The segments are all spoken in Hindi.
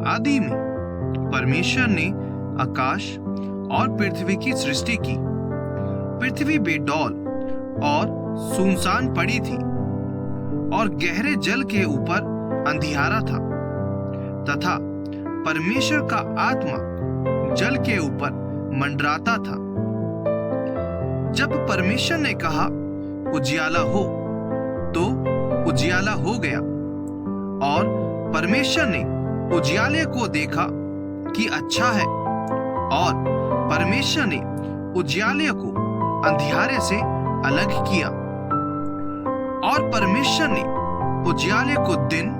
आदि में परमेश्वर ने आकाश और पृथ्वी की सृष्टि की। पृथ्वी बेडौल और सुनसान पड़ी थी और गहरे जल के ऊपर अंधियारा था, तथा परमेश्वर का आत्मा जल के ऊपर मंडराता था। जब परमेश्वर ने कहा उजियाला हो, तो उजियाला हो गया। और परमेश्वर ने उजियाले को देखा कि अच्छा है, और परमेश्वर ने उजियाले को अंधियारे से अलग किया। और परमेश्वर ने उजियाले को दिन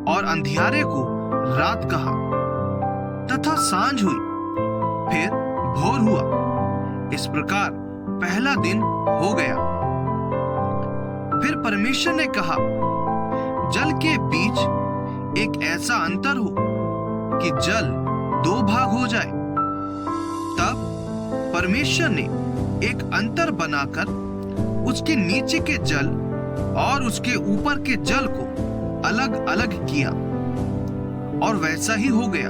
और अंधियारे को रात कहा। तथा सांझ हुई, फिर भोर हुआ। इस प्रकार पहला दिन हो गया। फिर परमेश्वर ने कहा, जल के बीच एक ऐसा अंतर हो कि जल 2 भाग हो जाए। तब परमेश्वर ने एक अंतर बनाकर उसके नीचे के जल और उसके ऊपर के जल को अलग अलग किया, और वैसा ही हो गया।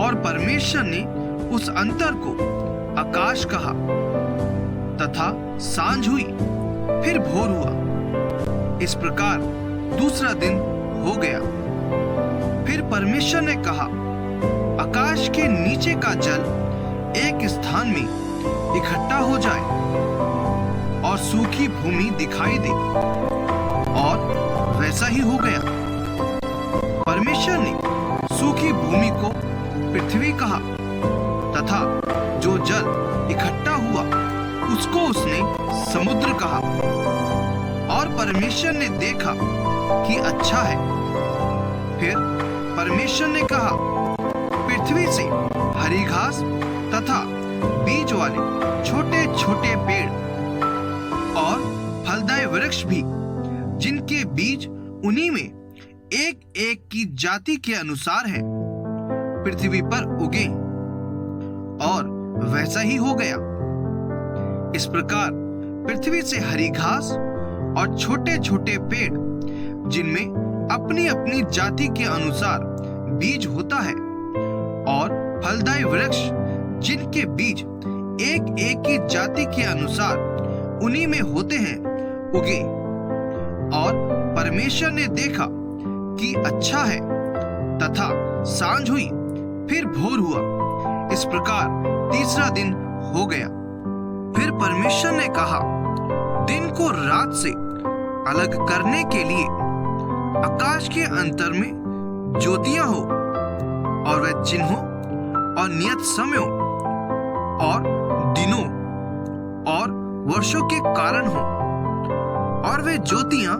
और परमेश्वर ने उस अंतर को आकाश कहा। तथा सांझ हुई, फिर भोर हुआ। इस प्रकार दूसरा दिन हो गया। फिर परमेश्वर ने कहा, आकाश के नीचे का जल एक स्थान में इकट्ठा हो जाए और सूखी भूमि दिखाई दे, और वैसा ही हो गया। परमेश्वर ने सूखी भूमि को पृथ्वी कहा, तथा जो जल इकट्ठा हुआ उसको उसने समुद्र कहा। और परमेश्वर ने देखा कि अच्छा है। फिर परमेश्वर ने कहा, पृथ्वी से हरी घास तथा बीज वाले छोटे छोटे पेड़ और फलदायी वृक्ष भी, जिनके बीज उन्हीं में एक एक की जाति के अनुसार है, पृथ्वी पर उगे। और वैसा ही हो गया। इस प्रकार पृथ्वी से हरी घास और छोटे छोटे पेड़, जिनमें अपनी अपनी जाति के अनुसार बीज होता है, और फलदायी वृक्ष, जिनके बीज एक एक की जाति के अनुसार उन्हीं में होते हैं, उगे। और परमेश्वर ने देखा कि अच्छा है। तथा सांझ हुई, फिर भोर हुआ। इस प्रकार तीसरा दिन हो गया। फिर परमेश्वर ने कहा, दिन को रात से अलग करने के लिए आकाश के अंतर में ज्योतियां हो, और वे चिन्हों और नियत समयों और दिनों और वर्षों के कारण हो। और वे ज्योतियां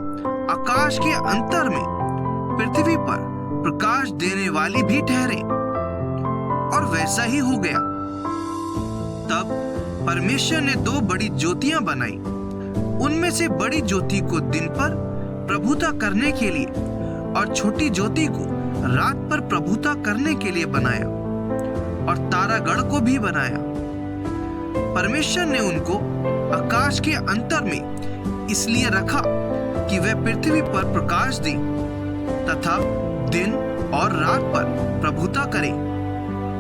आकाश के अंतर में पृथ्वी पर प्रकाश देने वाली भी ठहरे, और वैसा ही हो गया। तब परमेश्वर ने 2 बड़ी ज्योतियां बनाई। उनमें से बड़ी ज्योति को दिन पर प्रभुता करने के लिए, और छोटी ज्योति को रात पर प्रभुता करने के लिए बनाया, और तारागण को भी बनाया। परमेश्वर ने उनको आकाश के अंतर में इसलिए रखा कि वे पृथ्वी पर प्रकाश दें, तथा दिन और रात पर प्रभुता करें,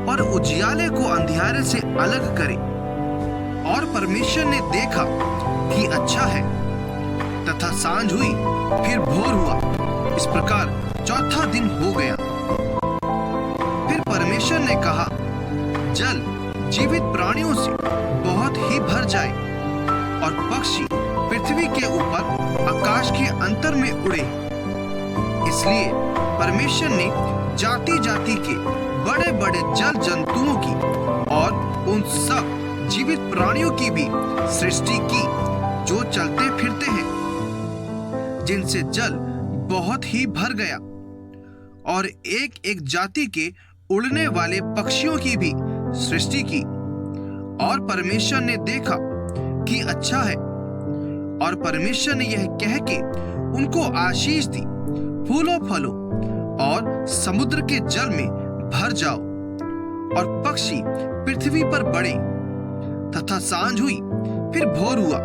और उजियाले को अंधियारे से अलग करें। और परमेश्वर ने देखा कि अच्छा है। तथा सांझ हुई, फिर भोर हुआ। इस प्रकार चौथा दिन हो गया। फिर परमेश्वर ने कहा, जल जीवित प्राणियों से बहुत ही भर जाए, और पक्षी पृथ्वी के ऊपर आकाश के अंतर में उड़े। इसलिए परमेश्वर ने जाति जाति के बड़े बड़े जल जंतुओं की और उन सब जीवित प्राणियों की भी सृष्टि की, जो चलते फिरते हैं, जिनसे जल बहुत ही भर गया। और एक एक जाति के उड़ने वाले पक्षियों की भी सृष्टि की। और परमेश्वर ने देखा कि अच्छा है। और परमेश्वर ने यह कह के उनको आशीष दी, फूलो फलो और समुद्र के जल में भर जाओ, और पक्षी पृथ्वी पर बढ़े। तथा सांझ हुई, फिर भोर हुआ।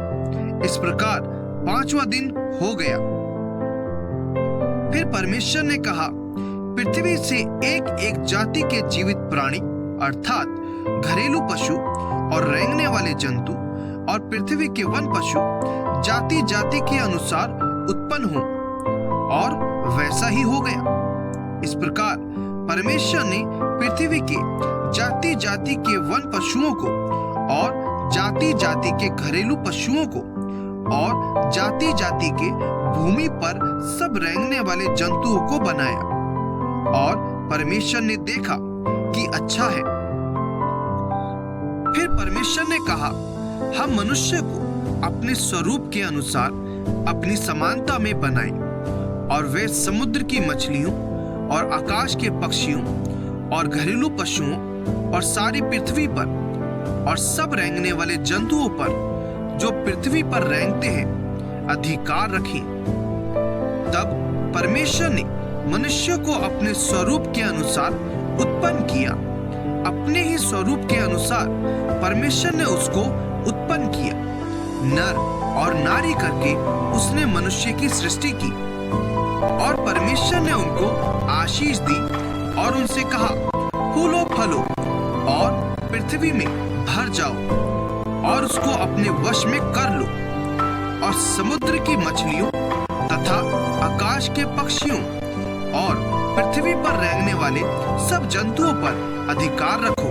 इस प्रकार 5वां दिन हो गया। फिर परमेश्वर ने कहा, पृथ्वी से एक एक जाति के जीवित प्राणी अर्थात घरेलू पशु और रेंगने वाले जंतु और पृथ्वी के वन पशु जाति जाति के अनुसार उत्पन्न हो, और वैसा ही हो गया। इस प्रकार परमेश्वर ने पृथ्वी के जाति जाति के वन पशुओं को और जाति जाति के घरेलू पशुओं को और जाति जाति के भूमि पर सब रेंगने वाले जंतुओं को बनाया, और परमेश्वर ने देखा कि अच्छा है। फिर परमेश्वर ने कहा, हम मनुष्य को अपने स्वरूप के अनुसार अपनी समानता में बनाएं, और वे समुद्र की मछलियों और आकाश के पक्षियों और घरेलू पशुओं और सारी पृथ्वी पर और सब रेंगने वाले जंतुओं पर जो पृथ्वी पर रेंगते हैं अधिकार रखें। तब परमेश्वर ने मनुष्य को अपने स्वरूप के अनुसार उत्पन्न किया, अपने ही स्वरूप के अनुसार परमेश्वर ने उसको उत्पन्न किया, नर और नारी करके उसने मनुष्य की सृष्टि की। और परमेश्वर ने उनको आशीष दी और उनसे कहा, फूलो फलो और पृथ्वी में भर जाओ और उसको अपने वश में कर लो, और समुद्र की मछलियों तथा आकाश के पक्षियों और पृथ्वी पर रेंगने वाले सब जंतुओं पर अधिकार रखो।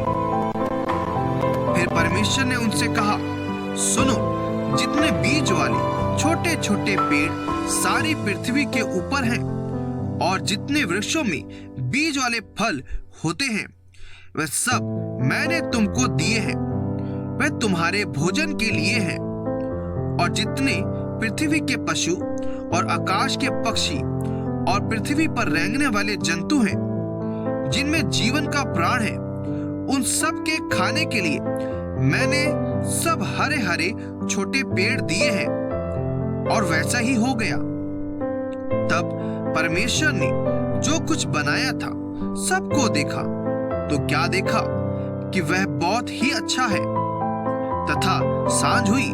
फिर परमेश्वर ने उनसे कहा, सुनो, जितने बीज वाले छोटे छोटे पेड़ सारी पृथ्वी के ऊपर हैं, और जितने वृक्षों में बीज वाले फल होते हैं, वे सब मैंने तुमको दिए हैं, वे तुम्हारे भोजन के लिए हैं। और जितने पृथ्वी के पशु और आकाश के पक्षी और पृथ्वी पर रेंगने वाले जंतु हैं, जिनमें जीवन का प्राण है, उन सब के खाने के लिए मैंने सब हरे हरे छोटे पेड़ दिए हैं। और वैसा ही हो गया। तब परमेश्वर ने जो कुछ बनाया था सबको देखा, तो क्या देखा कि वह बहुत ही अच्छा है। तथा सांझ हुई,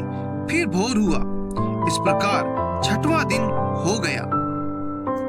फिर भोर हुआ, इस प्रकार छठवां दिन हो गया।